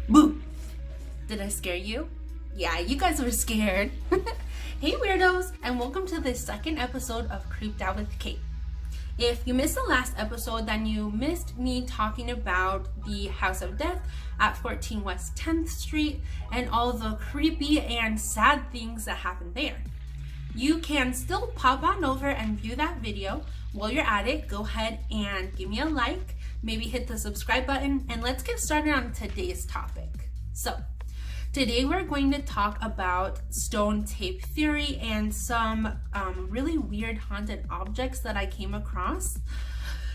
Boo! Did I scare you? Yeah, you guys were scared. Hey weirdos, and welcome to the second episode of Creeped Out with Kate. If you missed the last episode, then you missed me talking about the House of Death at 14 West 10th Street and all the creepy and sad things that happened there. You can still pop on over and view that video. While you're at it, go ahead and give me a like, maybe hit the subscribe button, and let's get started on today's topic. So, today we're going to talk about stone tape theory and some really weird haunted objects that I came across.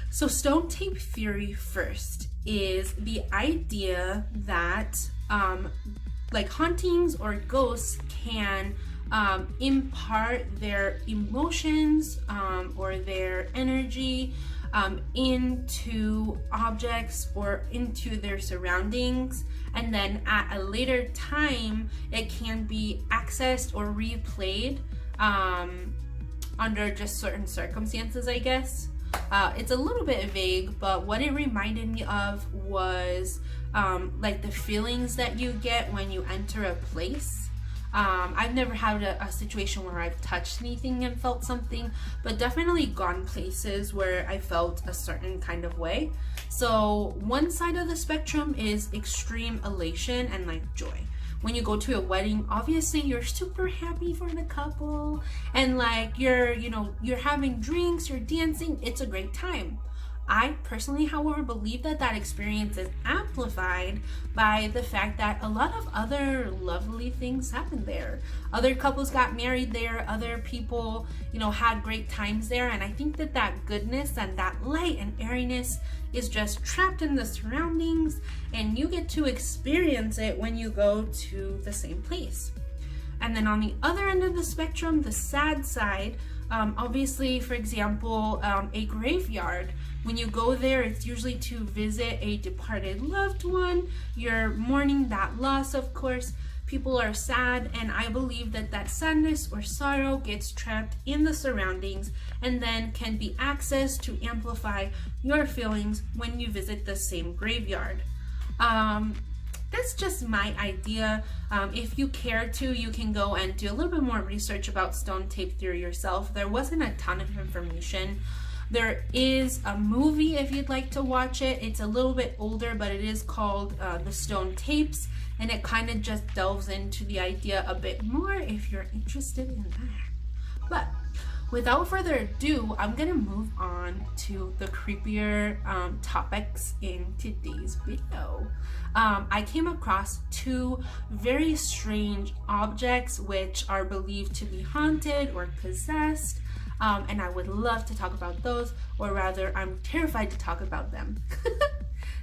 So stone tape theory first is the idea that like hauntings or ghosts can impart their emotions or their energy into objects or into their surroundings, and then at a later time it can be accessed or replayed under just certain circumstances, I guess. It's a little bit vague, but what it reminded me of was like the feelings that you get when you enter a place. I've never had a situation where I've touched anything and felt something, but definitely gone places where I felt a certain kind of way. So one side of the spectrum is extreme elation and like joy. When you go to a wedding, obviously you're super happy for the couple and like you're having drinks, you're dancing, it's a great time. I personally, however, believe that that experience is amplified by the fact that a lot of other lovely things happened there. Other couples got married there, other people, had great times there, and I think that that goodness and that light and airiness is just trapped in the surroundings, and you get to experience it when you go to the same place. And then on the other end of the spectrum, the sad side, obviously, for example, a graveyard. When you go there, it's usually to visit a departed loved one. You're mourning that loss, of course. People are sad, and I believe that that sadness or sorrow gets trapped in the surroundings and then can be accessed to amplify your feelings when you visit the same graveyard. That's just my idea. If you care to, you can go and do a little bit more research about stone tape theory yourself. There wasn't a ton of information. There is a movie if you'd like to watch it. It's a little bit older, but it is called The Stone Tapes, and it kind of just delves into the idea a bit more if you're interested in that. But without further ado, I'm gonna move on to the creepier topics in today's video. I came across two very strange objects which are believed to be haunted or possessed, and I would love to talk about those, or rather I'm terrified to talk about them.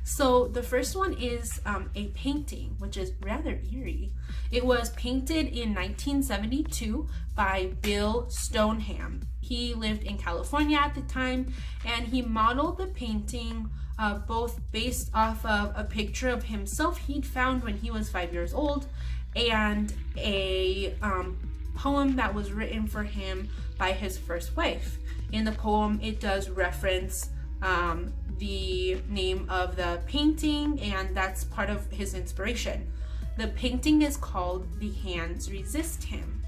So the first one is a painting, which is rather eerie. It was painted in 1972 by Bill Stoneham. He lived in California at the time, and he modeled the painting both based off of a picture of himself he'd found when he was 5 years old and a poem that was written for him by his first wife. In the poem, it does reference the name of the painting, and that's part of his inspiration. The painting is called The Hands Resist Him.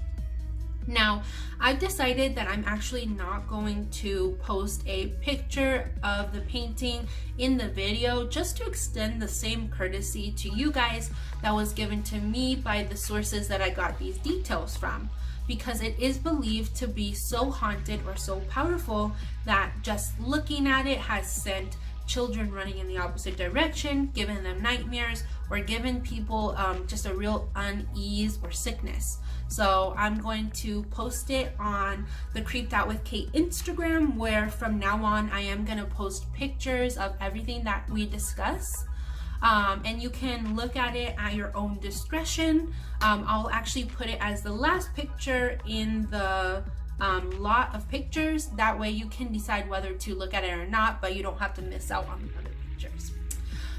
Now, I've decided that I'm actually not going to post a picture of the painting in the video, just to extend the same courtesy to you guys that was given to me by the sources that I got these details from, because it is believed to be so haunted or so powerful that just looking at it has sent children running in the opposite direction, given them nightmares, or given people just a real unease or sickness. So I'm going to post it on the Creeped Out with Kate Instagram, where from now on I am going to post pictures of everything that we discuss. And you can look at it at your own discretion. I'll actually put it as the last picture in the lot of pictures. That way you can decide whether to look at it or not, but you don't have to miss out on the other pictures.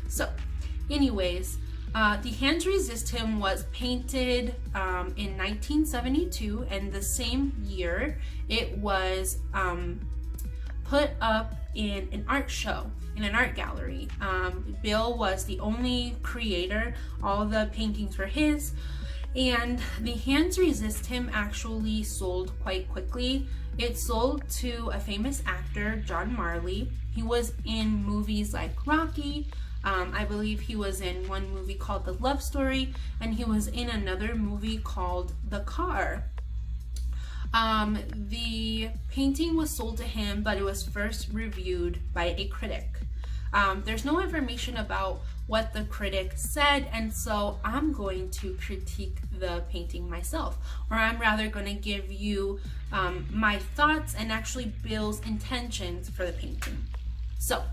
So anyways, The Hands Resist Him was painted in 1972, and the same year it was put up in an art show, in an art gallery. Bill was the only creator. All the paintings were his. And The Hands Resist Him actually sold quite quickly. It sold to a famous actor, John Marley. He was in movies like Rocky. I believe he was in one movie called The Love Story, and he was in another movie called The Car. The painting was sold to him, but it was first reviewed by a critic. There's no information about what the critic said, and so I'm going to critique the painting myself, or I'm rather going to give you my thoughts and actually Bill's intentions for the painting. So,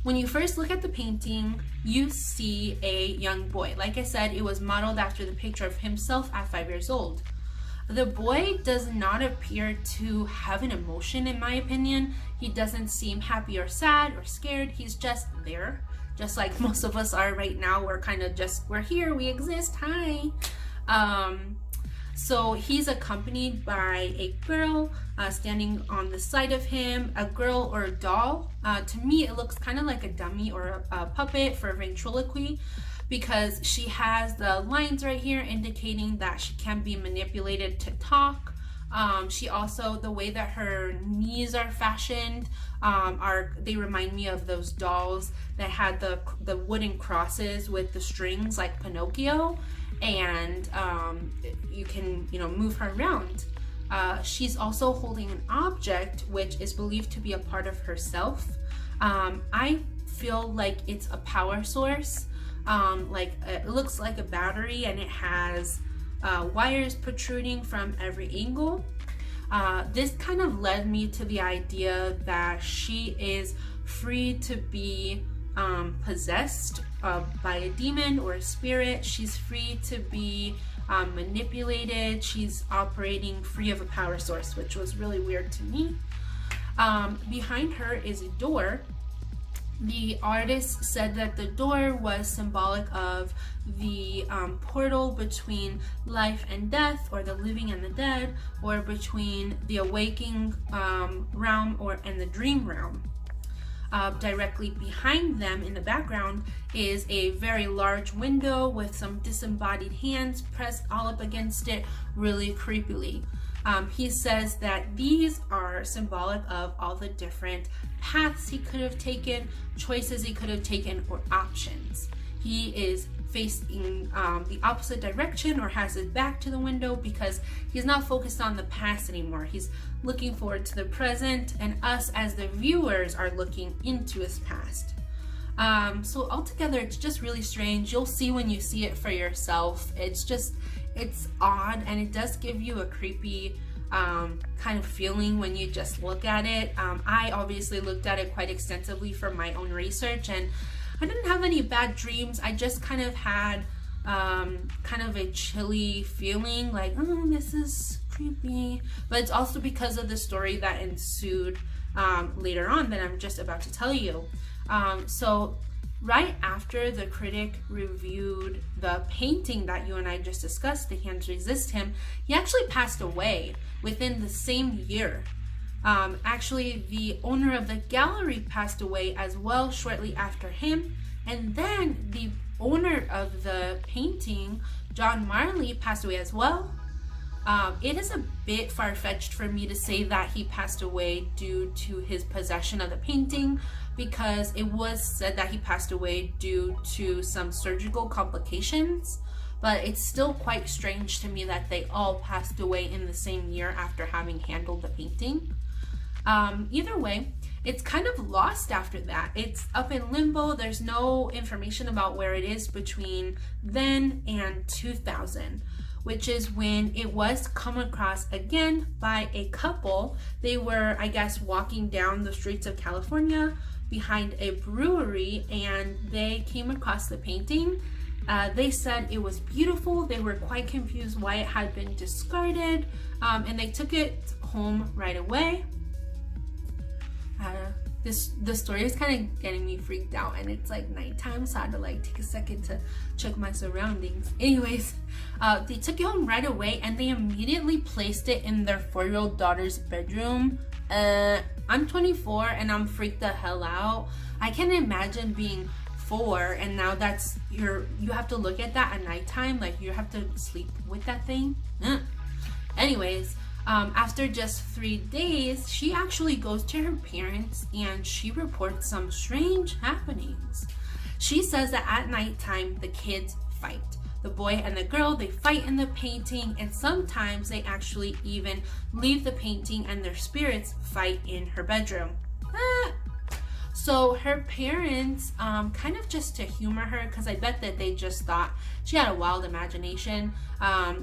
when you first look at the painting, you see a young boy. Like I said, it was modeled after the picture of himself at 5 years old. The boy does not appear to have an emotion, in my opinion. He doesn't seem happy or sad or scared. He's just there, just like most of us are right now. We're kind of just, we're here, we exist, hi. So he's accompanied by a girl standing on the side of him, a girl or a doll. To me, it looks kind of like a dummy or a puppet for ventriloquy, because she has the lines right here indicating that she can be manipulated to talk. She also, the way that her knees are fashioned, they remind me of those dolls that had the wooden crosses with the strings like Pinocchio, and you can, move her around. She's also holding an object which is believed to be a part of herself. I feel like it's a power source. It looks like a battery, and it has wires protruding from every angle. This kind of led me to the idea that she is free to be possessed by a demon or a spirit. She's free to be manipulated. She's operating free of a power source, which was really weird to me. Behind her is a door. The artist said that the door was symbolic of the portal between life and death, or the living and the dead, or between the awakening realm and the dream realm. Directly behind them in the background is a very large window with some disembodied hands pressed all up against it really creepily. He says that these are symbolic of all the different paths he could have taken, choices he could have taken, or options. He is facing the opposite direction, or has his back to the window, because he's not focused on the past anymore. He's looking forward to the present, and us as the viewers are looking into his past. So altogether, it's just really strange. You'll see when you see it for yourself. It's odd, and it does give you a creepy kind of feeling when you just look at it. I obviously looked at it quite extensively for my own research, and I didn't have any bad dreams. I just kind of had kind of a chilly feeling, like, oh, this is creepy. But it's also because of the story that ensued later on that I'm just about to tell you. So right after the critic reviewed the painting that you and I just discussed, The Hands Resist Him, he actually passed away within the same year. Actually, the owner of the gallery passed away as well shortly after him, and then the owner of the painting, John Marley, passed away as well. It is a bit far-fetched for me to say that he passed away due to his possession of the painting, because it was said that he passed away due to some surgical complications, but it's still quite strange to me that they all passed away in the same year after having handled the painting. Either way, it's kind of lost after that. It's up in limbo. There's no information about where it is between then and 2000, which is when it was come across again by a couple. They were, I guess, walking down the streets of California behind a brewery, and they came across the painting. They said it was beautiful. They were quite confused why it had been discarded, and they took it home right away. This story is kind of getting me freaked out, and it's like nighttime, so I had to like take a second to check my surroundings. Anyways, they took it home right away, and they immediately placed it in their 4-year-old daughter's bedroom I'm 24 and I'm freaked the hell out. I can't imagine being 4 and now that's you have to look at that at nighttime, like you have to sleep with that thing. Anyways, after just 3 days, she actually goes to her parents and she reports some strange happenings. She says that at nighttime the kids fight. The boy and the girl, they fight in the painting, and sometimes they actually even leave the painting and their spirits fight in her bedroom. So her parents, kind of just to humor her, because I bet that they just thought she had a wild imagination,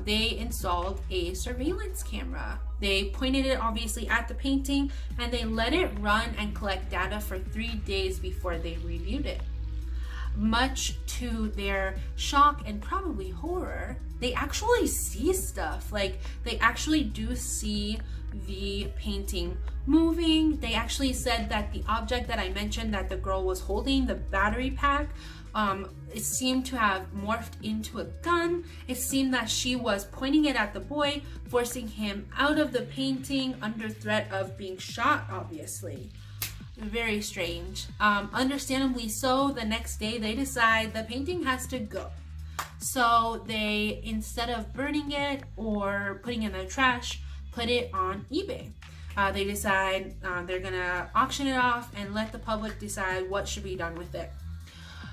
they installed a surveillance camera. They pointed it obviously at the painting and they let it run and collect data for 3 days before they reviewed it. Much to their shock and probably horror, they actually see stuff. Like, they actually do see the painting moving. They actually said that the object that I mentioned that the girl was holding, the battery pack, it seemed to have morphed into a gun. It seemed that she was pointing it at the boy, forcing him out of the painting under threat of being shot, obviously. Very strange. Understandably so, the next day they decide the painting has to go. So they, instead of burning it or putting it in the trash, put it on eBay. They decide they're gonna auction it off and let the public decide what should be done with it.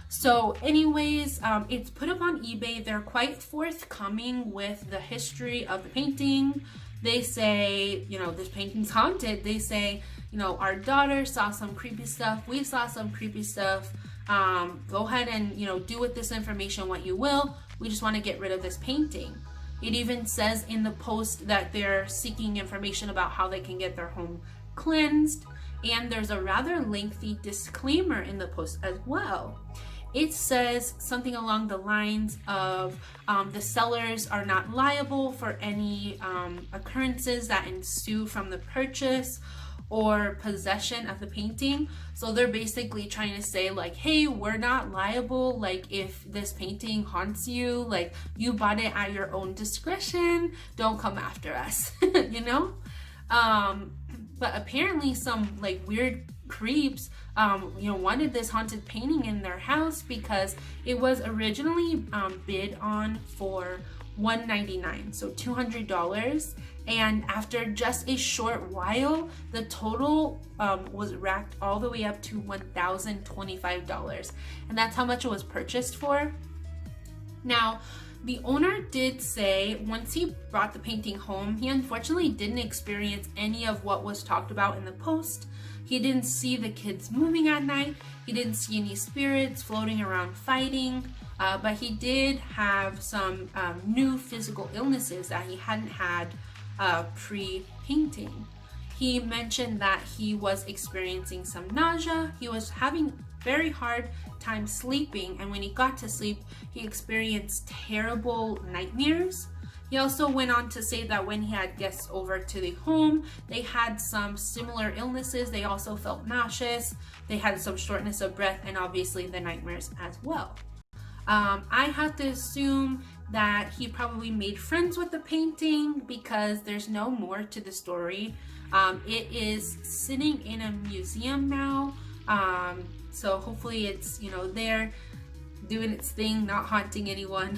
So anyways, it's put up on eBay. They're quite forthcoming with the history of the painting. They say, this painting's haunted. They say, our daughter saw some creepy stuff. We saw some creepy stuff. Go ahead and, do with this information what you will. We just want to get rid of this painting. It even says in the post that they're seeking information about how they can get their home cleansed. And there's a rather lengthy disclaimer in the post as well. It says something along the lines of the sellers are not liable for any occurrences that ensue from the purchase or possession of the painting. So they're basically trying to say, like, hey, we're not liable. Like, if this painting haunts you, like, you bought it at your own discretion, don't come after us. But apparently some like weird creeps wanted this haunted painting in their house because it was originally bid on for $199, so $200, and after just a short while the total was racked all the way up to $1,025, and that's how much it was purchased for. Now, the owner did say once he brought the painting home, he unfortunately didn't experience any of what was talked about in the post. He didn't see the kids moving at night. He didn't see any spirits floating around fighting, but he did have some new physical illnesses that he hadn't had pre-painting. He mentioned that he was experiencing some nausea. He was having very hard time sleeping, and when he got to sleep, he experienced terrible nightmares. He also went on to say that when he had guests over to the home, they had some similar illnesses. They also felt nauseous. They had some shortness of breath and obviously the nightmares as well. I have to assume that he probably made friends with the painting because there's no more to the story. It is sitting in a museum now. So hopefully it's, there doing its thing, not haunting anyone.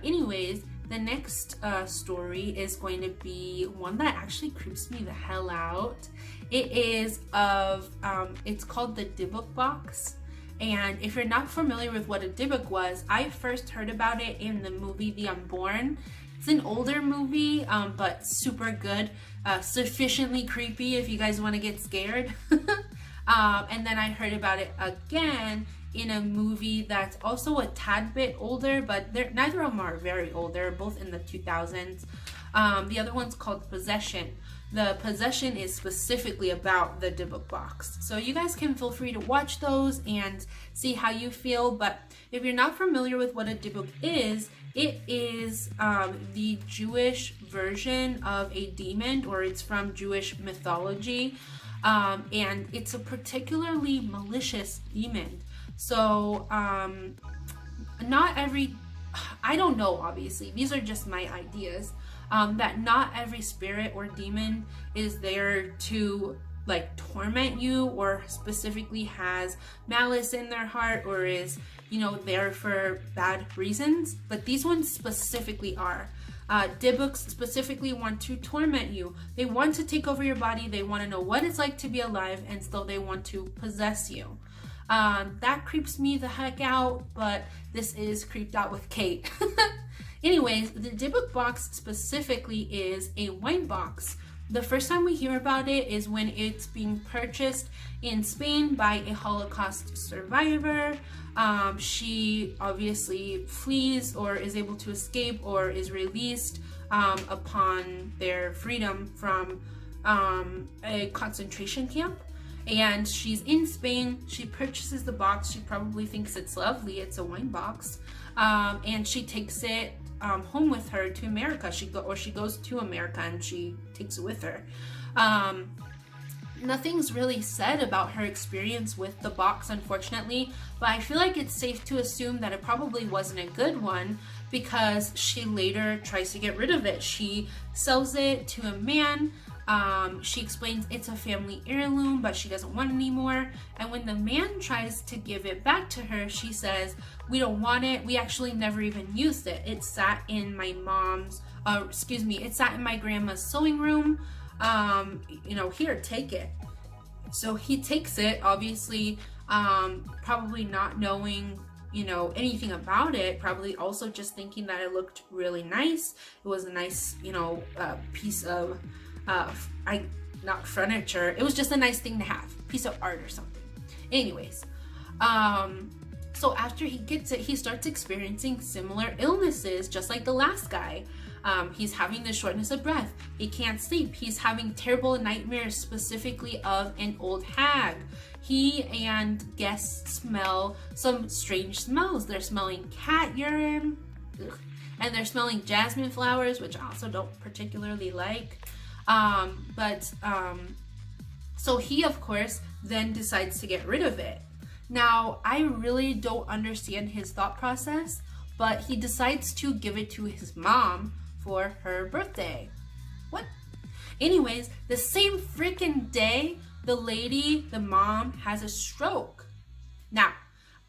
Anyways, the next story is going to be one that actually creeps me the hell out. It is it's called the Dybbuk box. And if you're not familiar with what a Dybbuk was, I first heard about it in the movie The Unborn. It's an older movie, but super good, sufficiently creepy if you guys want to get scared. And then I heard about it again in a movie that's also a tad bit older, but neither of them are very old. They're both in the 2000s. The other one's called Possession. The Possession is specifically about the Dybbuk box. So you guys can feel free to watch those and see how you feel. But if you're not familiar with what a Dybbuk is, it is the Jewish version of a demon, or it's from Jewish mythology. And it's a particularly malicious demon. So not every, I don't know, obviously, these are just my ideas. that not every spirit or demon is there to like torment you or specifically has malice in their heart or is, you know, there for bad reasons, but these ones specifically are. Dibooks specifically want to torment you. They want to take over your body. They want to know what it's like to be alive, and still they want to possess you. That creeps me the heck out, but this is Creeped Out with Kate. Anyways, the Dybbuk box specifically is a wine box. The first time we hear about it is when it's being purchased in Spain by a Holocaust survivor. She obviously flees or is able to escape or is released upon their freedom from a concentration camp. And she's in Spain. She purchases the box. She probably thinks it's lovely. It's a wine box. And she takes it home with her to America. She goes to America and she takes it with her. Nothing's really said about her experience with the box, unfortunately, but I feel like it's safe to assume that it probably wasn't a good one because she later tries to get rid of it. She sells it to a man. She explains it's a family heirloom, but she doesn't want it anymore. And when the man tries to give it back to her, she says, we don't want it. We actually never even used it. It sat in my it sat in my grandma's sewing room. Here, take it. So he takes it, obviously, probably not knowing, anything about it, probably also just thinking that it looked really nice. It was a nice, piece of, not furniture. It was just a nice thing to have, piece of art or something. Anyways, so after he gets it, he starts experiencing similar illnesses, just like the last guy. He's having the shortness of breath. He can't sleep. He's having terrible nightmares, specifically of an old hag. He and guests smell some strange smells. They're smelling cat urine, and they're smelling jasmine flowers, which I also don't particularly like. So he, of course, then decides to get rid of it. Now, I really don't understand his thought process, but he decides to give it to his mom for her birthday. What? Anyways, the same freaking day, the mom has a stroke. Now,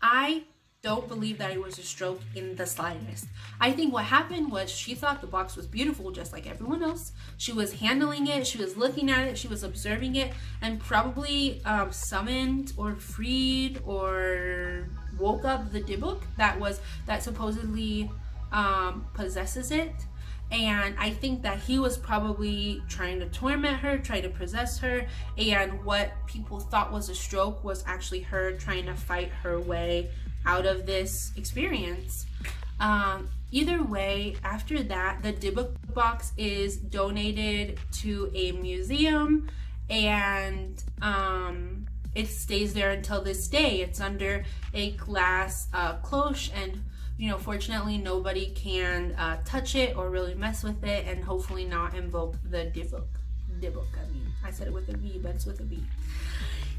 I don't believe that it was a stroke in the slightest. I think what happened was she thought the box was beautiful just like everyone else. She was handling it, she was looking at it, she was observing it, and probably summoned or freed or woke up the Dybbuk that supposedly possesses it. And I think that he was probably trying to torment her, trying to possess her, and what people thought was a stroke was actually her trying to fight her way out of this experience. Either way, after that, the Dybbuk box is donated to a museum, and it stays there until this day. It's under a glass cloche, and fortunately nobody can touch it or really mess with it, and hopefully not invoke the Dybbuk. I said it with a V, but it's with a B.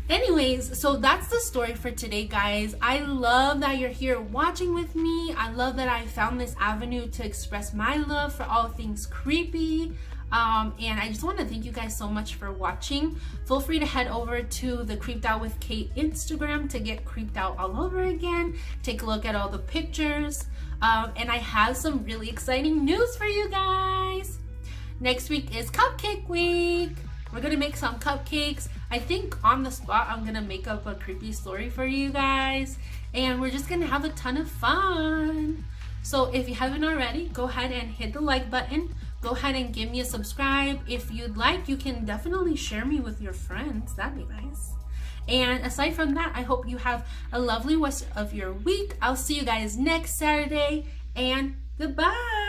Anyways, so that's the story for today, guys. I love that you're here watching with me. I love that I found this avenue to express my love for all things creepy. And I just want to thank you guys so much for watching. Feel free to head over to the Creeped Out with Kate Instagram to get creeped out all over again. Take a look at all the pictures. And I have some really exciting news for you guys. Next week is Cupcake Week. We're gonna make some cupcakes. I think on the spot I'm gonna make up a creepy story for you guys, and we're just gonna have a ton of fun. So if you haven't already, go ahead and hit the like button. Go ahead and give me a subscribe. If you'd like, you can definitely share me with your friends. That'd be nice. And aside from that, I hope you have a lovely rest of your week. I'll see you guys next Saturday, and goodbye.